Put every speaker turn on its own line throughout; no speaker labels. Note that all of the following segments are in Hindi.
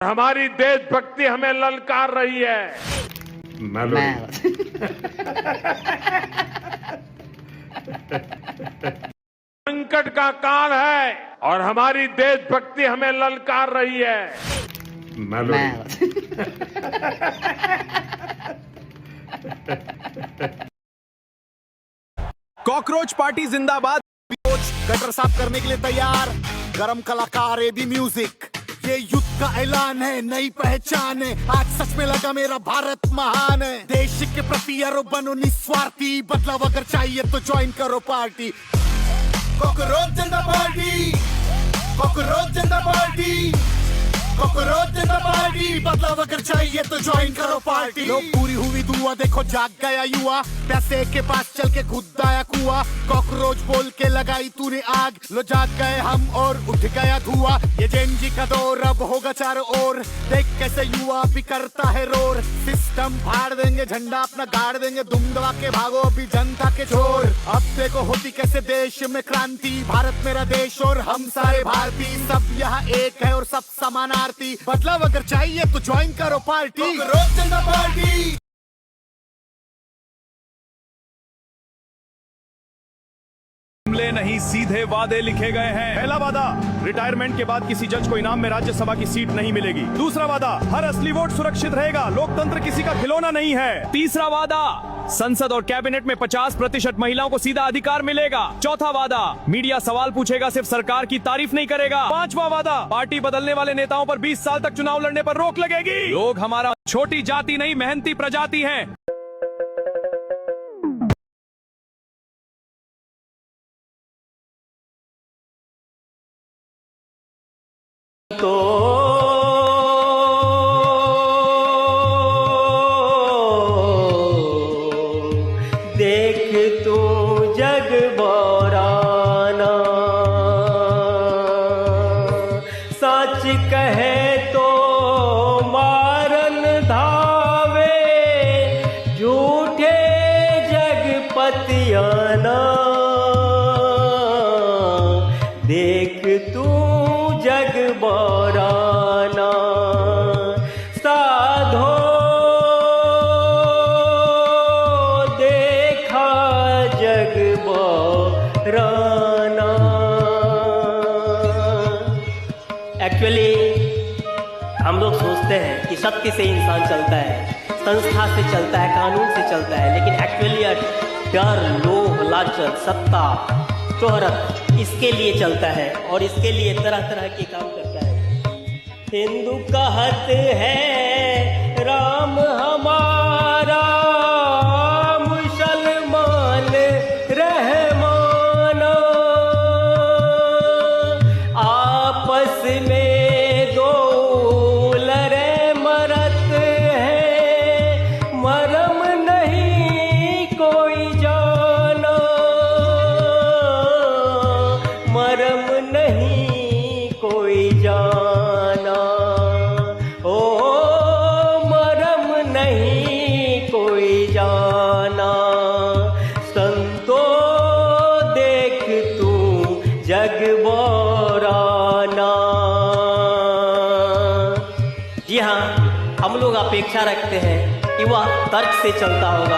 हमारी देशभक्ति हमें ललकार रही है। संकट का काल है और हमारी देशभक्ति हमें ललकार रही है।
कॉकरोच पार्टी जिंदाबाद। गटर साफ करने के लिए तैयार, गरम कलाकार एबी म्यूजिक। ये युद्ध का ऐलान है, नई पहचान है। आज सच में लगा मेरा भारत महान है। देश के प्रति यारो बनो निस्वार्थी, बदलाव अगर चाहिए तो ज्वाइन करो पार्टी। कॉकरोच जनता पार्टी, कॉकरोच जनता पार्टी, कॉकरोच जनता पार्टी। बदलाव अगर चाहिए तो ज्वाइन करो पार्टी। लोग पूरी हुई दुआ देखो जाग गया युवा, पैसे के पास चल के खुद आया कुआ। कॉकरोच बोल के लगाई तूने आग, लो जाग गए हम और उठ गया धुआं। ये जेनजी का दौर अब होगा चारों ओर, देख कैसे युवा भी करता है रोर। सिस्टम फाड़ देंगे, झंडा अपना गाड़ देंगे, दुम दबा के भागो अभी जनता के जोर। अब देखो होती कैसे देश में क्रांति, भारत मेरा देश और हम सारे भारतीय। सब यहाँ एक है और सब समानार्थी, बदलाव अगर चाहिए तो ज्वाइन करो पार्टी। कॉकरोच जनता पार्टी।
जुमले नहीं सीधे वादे लिखे गए हैं। पहला वादा, रिटायरमेंट के बाद किसी जज को इनाम में राज्यसभा की सीट नहीं मिलेगी। दूसरा वादा, हर असली वोट सुरक्षित रहेगा, लोकतंत्र किसी का खिलौना नहीं है। तीसरा वादा, संसद और कैबिनेट में 50% महिलाओं को सीधा अधिकार मिलेगा। चौथा वादा, मीडिया सवाल पूछेगा, सिर्फ सरकार की तारीफ नहीं करेगा। पांचवा वादा, पार्टी बदलने वाले नेताओं पर 20 साल तक चुनाव लड़ने पर रोक लगेगी। लोग हमारा छोटी जाति नहीं, मेहनती प्रजाति है।
तो देख तू जग बौराना, सच कहे तो मारन धावे, झूठे जग पतियाना। देख तू जग बौराना, साधो देखा जग बौराना। एक्चुअली हम लोग सोचते हैं कि सत्य से इंसान चलता है, संस्था से चलता है, कानून से चलता है, लेकिन एक्चुअली डर, लोभ, लालच, सत्ता, शोहरत इसके लिए चलता है और इसके लिए तरह तरह के काम करता है। हिंदू कहत है राम हमारा, मुसलमान रहमाना। आपस में दो लड़े मरत है, मरम नहीं कोई जाना, मरम नहीं कोई जाना। ओ मरम नहीं कोई जाना। संतो देख तू जग बौराना। जी हाँ, हम लोग अपेक्षा रखते हैं कि वह तर्क से चलता होगा,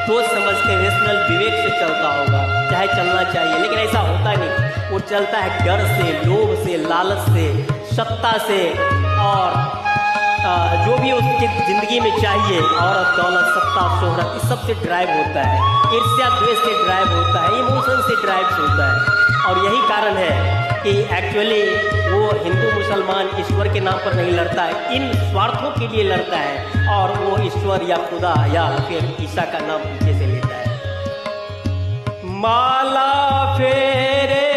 सोच समझ के रेशनल विवेक से चलता होगा, चाहे चलना चाहिए, लेकिन ऐसा होता नहीं। वो चलता है डर से, लोभ से, लालच से, सत्ता से, और जो भी उसकी जिंदगी में चाहिए, औरत, दौलत, सत्ता, शोहरत, इस सब से ड्राइव होता है। ईर्ष्या द्वेष से ड्राइव होता है, इमोशन से ड्राइव होता है। और यही कारण है कि एक्चुअली वो हिंदू मुसलमान ईश्वर के नाम पर नहीं लड़ता है, इन स्वार्थों के लिए लड़ता है, और वो ईश्वर या खुदा या फिर ईसा का नाम पीछे से लेता है। माला फेरे,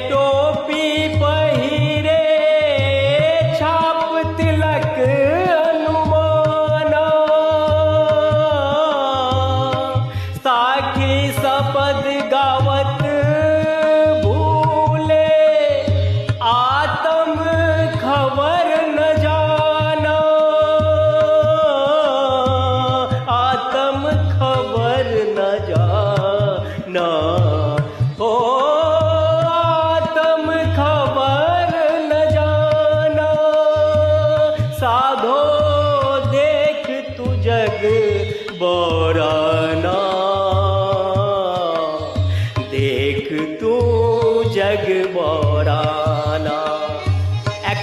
टोपी पहिरे, छाप तिलक अनुमाना, साखी सपद गावत भूले, आत्म खबर न जाना, आत्म खबर न जाना। ओ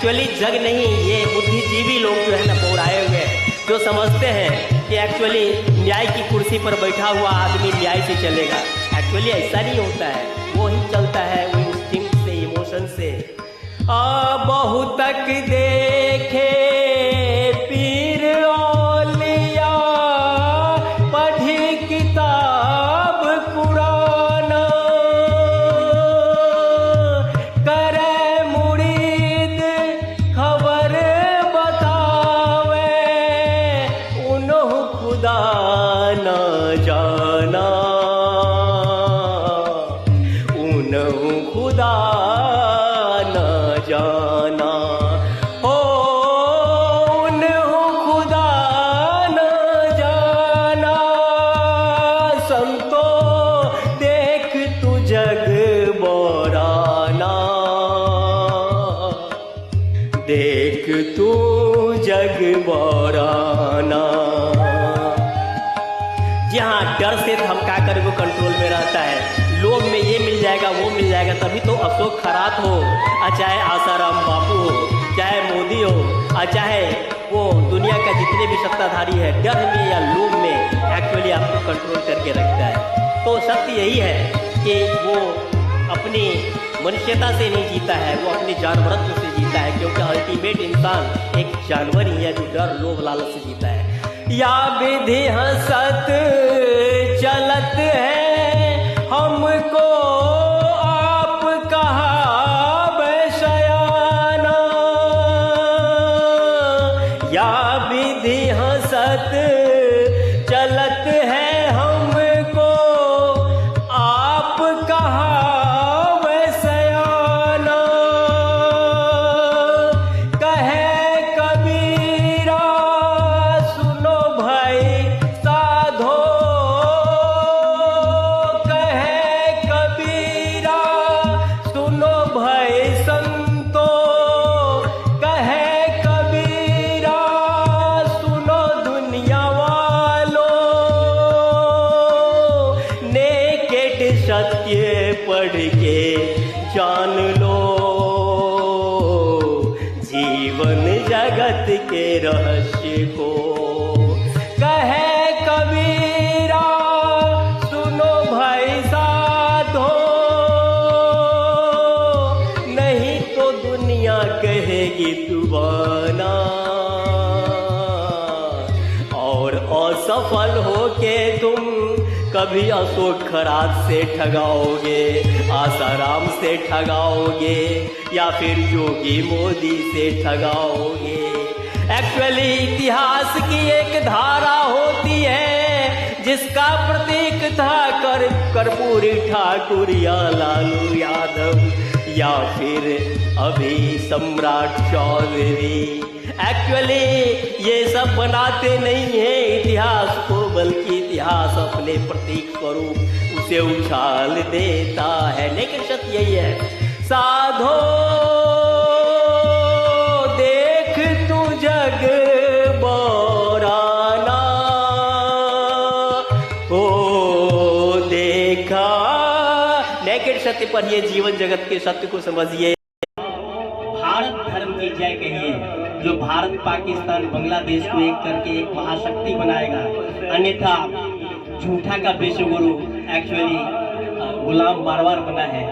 एक्चुअली जग नहीं, ये बुद्धिजीवी लोग जो है ना पौराए हुए हैं, जो समझते हैं कि एक्चुअली न्याय की कुर्सी पर बैठा हुआ आदमी न्याय से चलेगा। एक्चुअली ऐसा नहीं होता है, वो ही चलता है वो इंस्टिंक्ट से, इमोशन से। बहुत तक देखे पीर औलिया, पढ़ी किताब कुराना, करे मुरीद खबर बतावे, उन्हों खुदा न जाना, उन्हों खुदा न जाना, हो उन्हों खुदा न जाना। संतो देख तू जग बोराना, देख तू जग बोराना। जहाँ डर से धमका कर वो कंट्रोल में रहता है, लोग में ये मिल जाएगा वो मिल जाएगा, तभी तो अशोक खरात हो, चाहे आसाराम बापू हो, चाहे मोदी हो, चाहे वो दुनिया का जितने भी सत्ताधारी है, डर में या लोभ में एक्चुअली आपको कंट्रोल करके रखता है। तो सत्य यही है कि वो अपनी मनुष्यता से नहीं जीता है, वो अपनी जानवरत्व से जीता है, क्योंकि अल्टीमेट इंसान एक जानवर ही है जो डर लोभ लालच से जीता है। या विधि हंसत चलत है, हमको आप कहा शयाना, या विधि हंसत चलत है, हमको आप कहा शयाना। कहे कबीरा सुनो भाई साधो, कहे कबीरा सुनो भाई संतो, कहे कबीरा सुनो दुनिया वालों, नेकेड सत्य पढ़ के जान लो, जीवन जगत के रहस्य को। कहे कबीरा सुनो भाई साधो, नहीं तो दुनिया कहेगी दीवाना, और असफल होके तुम कभी अशोक खरात से ठगाओगे, आसाराम से ठगाओगे, या फिर योगी मोदी से ठगाओगे। एक्चुअली इतिहास की एक धारा होती है जिसका प्रतीक था कर्पूरी ठाकुर या लालू यादव, या फिर अभी सम्राट चौधरी। एक्चुअली ये सब बनाते नहीं है इतिहास को, बल्कि इतिहास अपने प्रतीक स्वरूप उसे उछाल देता है। लेकिन सत्य यही है, साधो देख तू जग बोराना, ओ देखा। लेकिन सत्य पर ये जीवन जगत के सत्य को समझिए। भारत धर्म की जय कहिए, जो भारत पाकिस्तान बांग्लादेश को एक करके एक महाशक्ति बनाएगा। अन्यथा झूठा का विश्वगुरु एक्चुअली गुलाम बार बार बना है,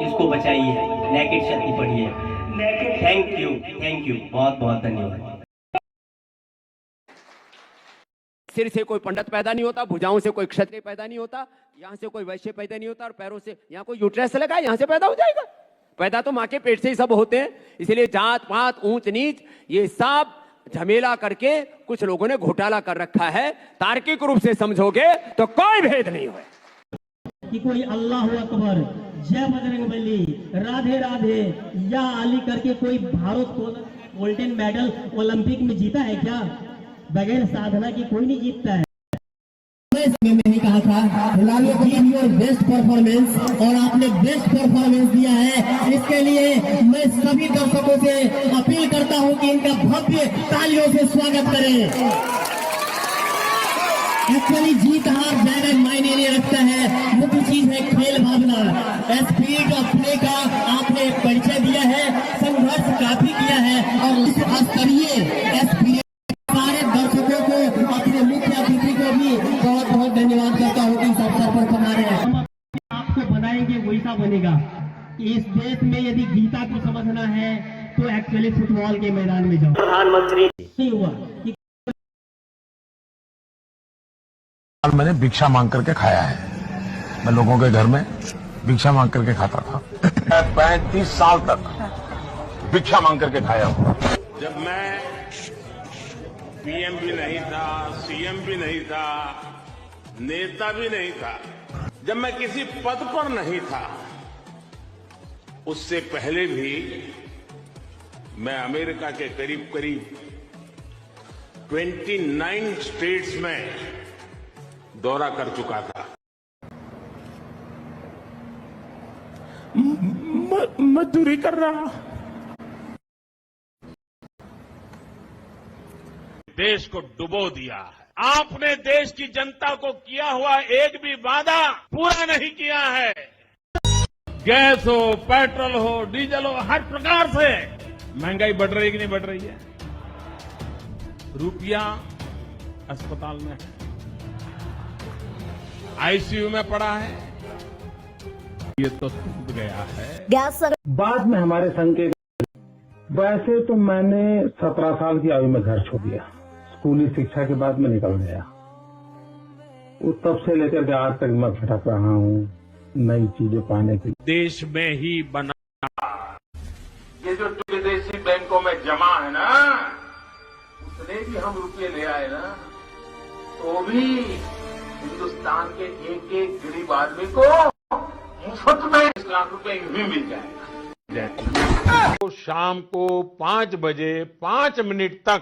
इसको बचाइए। नेकेड सत्य पढ़िए। थैंक यू, बहुत बहुत धन्यवाद।
सिर से कोई पंडित पैदा नहीं होता, भुजाओं से कोई क्षत्रिय पैदा नहीं होता, यहाँ से कोई वैश्य पैदा नहीं होता, और पैरों से यहाँ कोई यूट्रस लगा यहाँ से पैदा हो जाएगा। पैदा तो माँ के पेट से ही सब होते हैं। इसलिए जात पात ऊंच नीच ये सब झमेला करके कुछ लोगों ने घोटाला कर रखा है। तार्किक रूप से समझोगे तो कोई भेद नहीं है
कि कोई अल्लाह अकबर, जय बजरंगबली, राधे राधे या अली करके कोई भारत को गोल्डन मेडल ओलंपिक में जीता है क्या? बगैर साधना की कोई नहीं जीतता है।
नहीं कहा था Lalu give your best performance, और आपने बेस्ट परफॉर्मेंस दिया है। इसके लिए मैं सभी दर्शकों से अपील करता हूं कि इनका भव्य तालियों से स्वागत करें। एक्चुअली जीत हार ज्यादा मायने नहीं रखता है, मुख्य चीज है खेल भावना। स्पीड ऑफ प्ले का आपने परिचय दिया है, संघर्ष काफी किया है और इस स्तरीय सारे दर्शकों को, अपने मुख्य अतिथि को भी बहुत बहुत धन्यवाद करता हूँ कि इस अवसर पर हमारे
आपको बनाएंगे वैसा बनेगा। इस देश में यदि गीता को समझना है तो एक्चुअली फुटबॉल के मैदान में जाओ।
प्रधानमंत्री
नहीं हुआ कि
मैंने भिक्षा मांग करके खाया है। मैं लोगों के घर में भिक्षा मांग करके खाता था। 35 साल तक भिक्षा मांग करके खाया हूँ।
जब मैं पीएम भी नहीं था, सीएम भी नहीं था, नेता भी नहीं था, जब मैं किसी पद पर नहीं था, उससे पहले भी मैं अमेरिका के करीब करीब 29 स्टेट्स में दौरा कर चुका था। मजदूरी कर रहा, देश को डुबो दिया है। आपने देश की जनता को किया हुआ एक भी वादा पूरा नहीं किया है। गैस हो, पेट्रोल हो, डीजल हो, हर प्रकार से महंगाई बढ़ रही है कि नहीं बढ़ रही है? रुपया अस्पताल में है, आईसीयू में पड़ा है, ये तो टूट गया है।
बाद में हमारे संघ के, वैसे तो मैंने 17 साल की आयु में घर छोड़ दिया। स्कूली शिक्षा के बाद मैं निकल गया। तब से लेकर के आज तक मैं भटक रहा हूँ नई चीजें पाने के लिए।
देश में ही बना। ये जो विदेशी बैंकों में जमा है ना, उसने भी हम रुपये ले आए ना, तो भी हिंदुस्तान के एक एक गरीब आदमी को मुफ्त में 1 लाख रुपए भी मिल जाएगा। तो शाम को 5 बजे 5 मिनट तक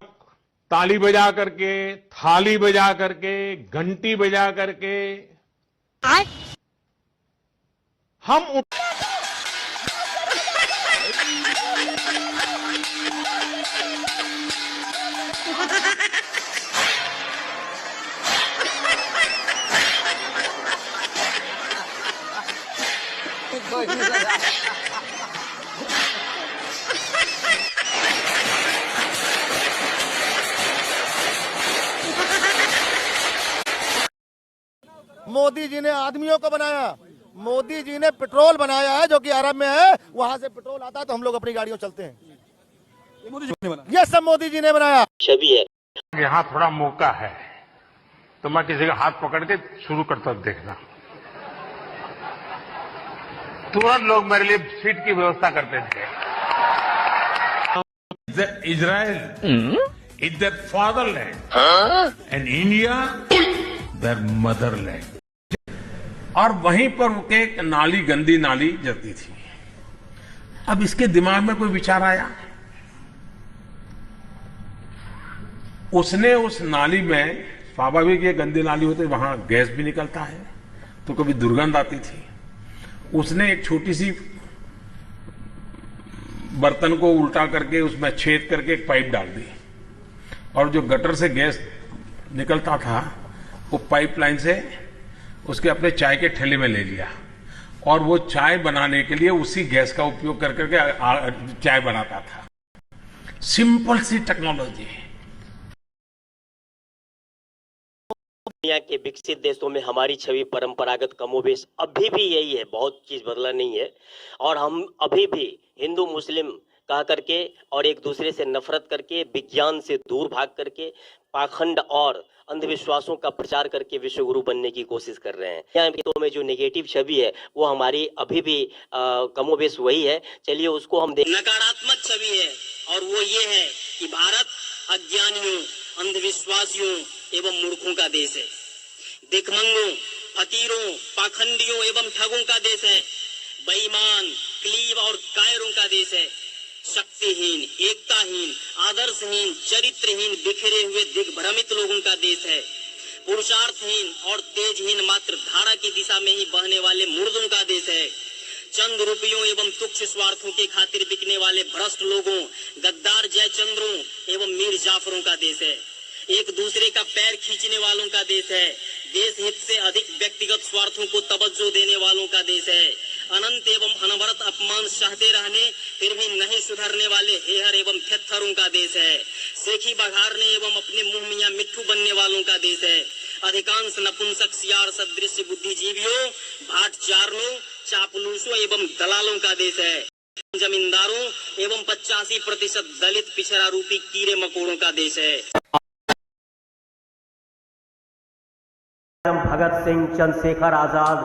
ताली बजा करके, थाली बजा करके, घंटी बजा करके हम
मोदी जी ने आदमियों को बनाया, मोदी जी ने पेट्रोल बनाया है जो कि अरब में है, वहां से पेट्रोल आता है तो हम लोग अपनी गाड़ियों चलते हैं। ये सब मोदी जी ने बनाया।
छवि है।
यहाँ थोड़ा मौका है तो मैं किसी का हाथ पकड़ के शुरू करता देखना, तुरंत लोग मेरे लिए सीट की व्यवस्था करते थे। Israel is their fatherland and India their motherland. और वहीं पर एक नाली, गंदी नाली जाती थी। अब इसके दिमाग में कोई विचार आया, उसने उस नाली में, स्वाभाविक ये गंदी नाली होती, वहां गैस भी निकलता है तो कभी दुर्गंध आती थी, उसने एक छोटी सी बर्तन को उल्टा करके उसमें छेद करके एक पाइप डाल दी और जो गटर से गैस निकलता था वो पाइपलाइन से उसके अपने चाय के ठेले में ले लिया और वो चाय बनाने के लिए उसी गैस का उपयोग कर करके चाय बनाता था। सिंपल सी टेक्नोलॉजी।
दुनिया के विकसित देशों में हमारी छवि परंपरागत कमोबेश अभी भी यही है, बहुत चीज बदला नहीं है। और हम अभी भी हिंदू मुस्लिम कह करके और एक दूसरे से नफरत करके, विज्ञान से दूर भाग करके, पाखंड और अंधविश्वासों का प्रचार करके विश्व गुरु बनने की कोशिश कर रहे हैं। यहाँ में जो नेगेटिव छवि है वो हमारी अभी भी कमोबेश वही है। चलिए उसको हम देख। नकारात्मक छवि है और वो ये है कि भारत अज्ञानियों, अंधविश्वासियों एवं मूर्खों का देश है। भिखमंगों, फकीरों, पाखंडियों एवं ठगों का देश है। बेईमान, क्लीब और कायरों का देश है। शक्तिहीन, एकताहीन, आदर्शहीन, चरित्रहीन, बिखरे हुए दिग्भ्रमित लोगों का देश है। पुरुषार्थहीन और तेजहीन, मात्र धारा की दिशा में ही बहने वाले मुर्दों का देश है। चंद रुपयों एवं तुच्छ स्वार्थों की खातिर बिकने वाले भ्रष्ट लोगों, गद्दार जयचंद्रों एवं मीर जाफरों का देश है। एक दूसरे का पैर खींचने वालों का देश है। देश हित से अधिक व्यक्तिगत स्वार्थों को तवज्जो देने वालों का देश है। अनंत एवं अनवरत अपमान सहते रहने फिर भी नहीं सुधरने वाले हेहर एवं थेत्थरों का देश है। सेखी बघारने एवं अपने मुंह मियां मिट्ठू बनने वालों का देश है। अधिकांश नपुंसक सियार सदृश बुद्धिजीवियों, भाट चारणों, चापलूसों एवं दलालों का देश है। जमींदारों एवं 85% दलित पिछड़ा रूपी कीड़े मकोड़ों का देश है। भगत सिंह, चंद्रशेखर आजाद,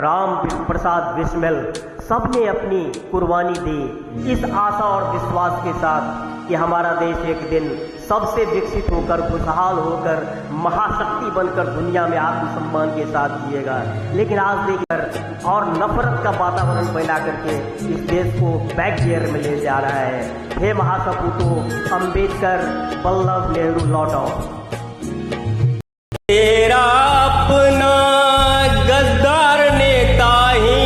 राम प्रसाद बिस्मिल सबने अपनी कुर्बानी दी इस आशा और विश्वास के साथ कि हमारा देश एक दिन सबसे विकसित होकर, खुशहाल होकर, महाशक्ति बनकर दुनिया में आत्मसम्मान के साथ जिएगा। लेकिन आज देखकर और नफरत का वातावरण फैला करके इस देश को बैक गियर में ले जा रहा है। हे महासपूतों, अम्बेडकर, वल्लभ नेहरू लौटो। तेरा अपना गद्दार नेता ही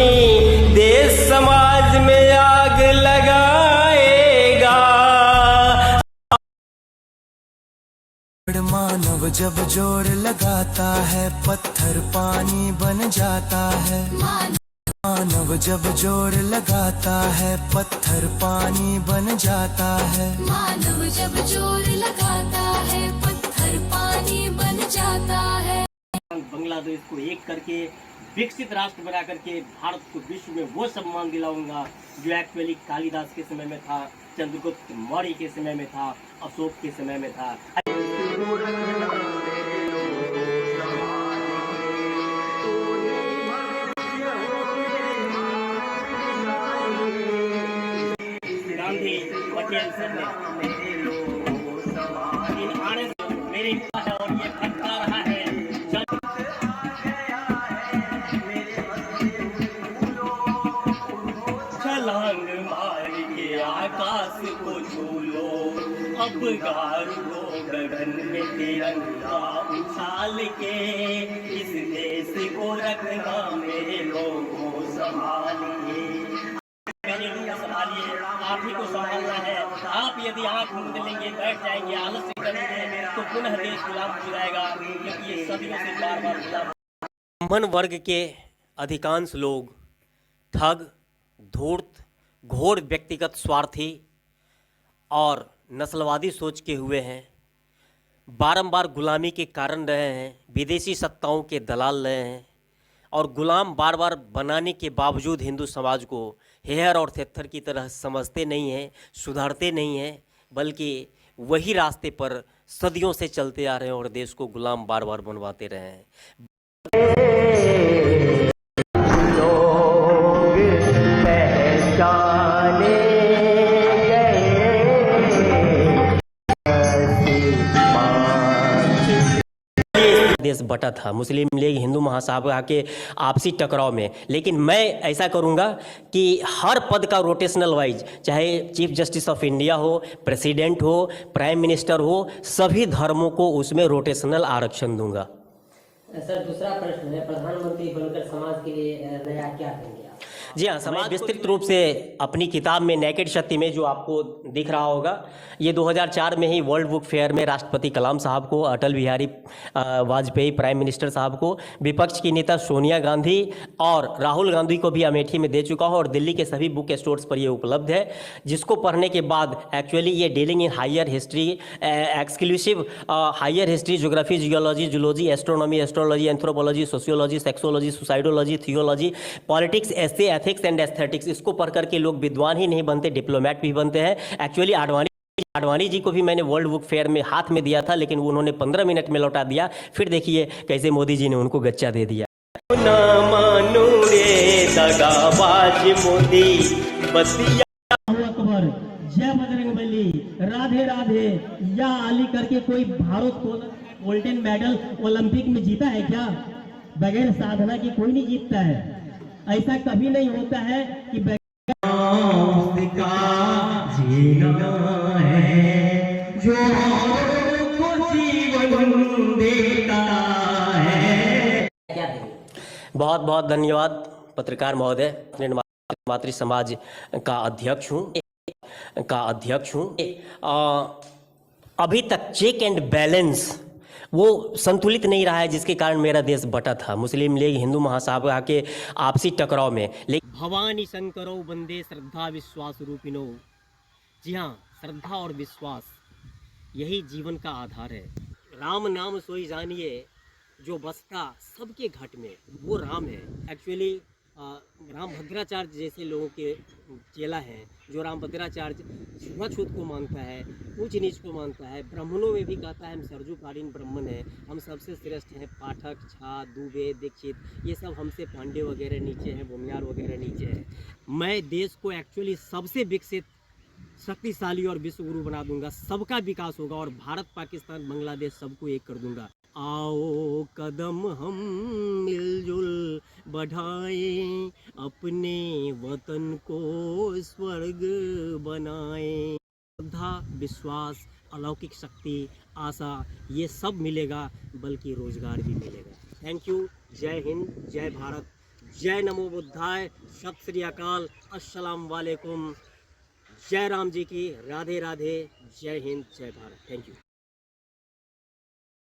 देश समाज में आग लगाएगा।
मानव जब जोर लगाता है पत्थर पानी बन जाता है। मानव जब जोर लगाता है पत्थर पानी बन जाता है।
मानव जब जोर लगाता है पत्थर पानी बन जाता है।
बांग्लादेश को एक करके विकसित राष्ट्र बना करके भारत को विश्व में वो सम्मान दिलाऊंगा जो एक्चुअली कालिदास के समय में था, चंद्रगुप्त मौर्य के समय में था, अशोक के समय में था। गांधी, पटेल सर ने मेरी है और ये फटका रहा है। छलांग मार के आकाश को छू लो, अब गारो गगन में तिरंगा उछाल के, इस देश को रखना मेरे लोगों संभालिए। मेरे लोगों संभालिए, आप ही को संभालना है। आप यदि आंख मूंद लेंगे, बैठ जाएंगे, आलस्य करेंगे तो पुनः देश गुलाम हो जाएगा, क्योंकि ये सदियों से बार बार गुलाम। ब्राह्मण वर्ग के अधिकांश लोग ठग, धूर्त, घोर व्यक्तिगत स्वार्थी और नस्लवादी सोच के हुए हैं। बारंबार गुलामी के कारण रहे हैं, विदेशी सत्ताओं के दलाल रहे हैं और गुलाम बार बार बनाने के बावजूद हिंदू समाज को हेहर और थेत्थर की तरह समझते नहीं हैं, सुधारते नहीं हैं, बल्कि वही रास्ते पर सदियों से चलते आ रहे हैं और देश को गुलाम बार बार बनवाते रहे हैं। देश बटा था मुस्लिम लीग हिंदू महासभा के आपसी टकराव में। लेकिन मैं ऐसा करूंगा कि हर पद का रोटेशनल वाइज, चाहे चीफ जस्टिस ऑफ इंडिया हो, प्रेसिडेंट हो, प्राइम मिनिस्टर हो, सभी धर्मों को उसमें रोटेशनल आरक्षण दूंगा।
सर, दूसरा प्रश्न है, प्रधानमंत्री बनकर समाज के लिए नया क्या करेंगे आप?
जी हाँ, समाज विस्तृत रूप से अपनी किताब में नेकेड शक्ति में, जो आपको दिख रहा होगा, ये 2004 में ही वर्ल्ड बुक फेयर में राष्ट्रपति कलाम साहब को, अटल बिहारी वाजपेयी प्राइम मिनिस्टर साहब को, विपक्ष की नेता सोनिया गांधी और राहुल गांधी को भी अमेठी में दे चुका हूँ और दिल्ली के सभी बुक स्टोर्स पर ये उपलब्ध है, जिसको पढ़ने के बाद एक्चुअली ये dealing in higher history, exclusive higher history, geography, geology, zoology, astronomy, astrology, anthropology, sociology, sexology, suicidology, theology, politics, essay, ethics and aesthetics, इसको पढ़ करके लोग विद्वान ही नहीं बनते, डिप्लोमेट भी बनते हैं। एक्चुअली आडवाणी जी को भी मैंने वर्ल्ड बुक फेयर में हाथ में दिया था, लेकिन उन्होंने 15 मिनट में लौटा दिया। फिर देखिए कैसे मोदी जी ने उनको गच्चा दे दिया। ना मानो रे दगाबाज मोदी बतिया।
अकबर, जय बजरंगबली, राधे राधे, या अली करके कोई भारोत्तोलन गोल्डन मेडल ओलंपिक में जीता है क्या? बगैर साधना की कोई नहीं जीतता है। ऐसा कभी नहीं होता है कि
जो जीवन देता है।
बहुत बहुत धन्यवाद पत्रकार महोदय। मातृ समाज का अध्यक्ष हूँ। अभी तक चेक एंड बैलेंस वो संतुलित नहीं रहा है, जिसके कारण मेरा देश बटा था मुस्लिम लीग हिंदू महासभा के आपसी टकराव में। लेकिन भवानी शंकरो वंदे श्रद्धा विश्वास रूपिनो, जी हाँ, श्रद्धा और विश्वास यही जीवन का आधार है। राम नाम सोई जानिए जो बसता सबके घट में, वो राम है। एक्चुअली राम भद्राचार्य जैसे लोगों के चेला हैं, जो राम भद्राचार्य छुआछूत को मानता है, ऊंच नीच को मानता है। ब्राह्मणों में भी कहता है हम सरजुकालीन ब्राह्मण हैं, हम सबसे श्रेष्ठ हैं। पाठक, झा, दुबे, दीक्षित, ये सब हमसे पांडे वगैरह नीचे हैं, भूमियार वगैरह नीचे हैं। मैं देश को एक्चुअली सबसे विकसित, शक्तिशाली और विश्व गुरु बना दूंगा। सबका विकास होगा और भारत, पाकिस्तान, बांग्लादेश सबको एक कर दूंगा। आओ कदम हम मिलजुल बढ़ाएं, अपने वतन को स्वर्ग बनाएं। श्रद्धा, विश्वास, अलौकिक शक्ति, आशा, ये सब मिलेगा, बल्कि रोजगार भी मिलेगा। Thank you. जय हिंद, जय भारत, जय नमो बुद्धाय, सत श्री अकाल, अस्सलाम वालेकुम। जय राम जी की, राधे राधे, जय हिंद, जय भारत। Thank you.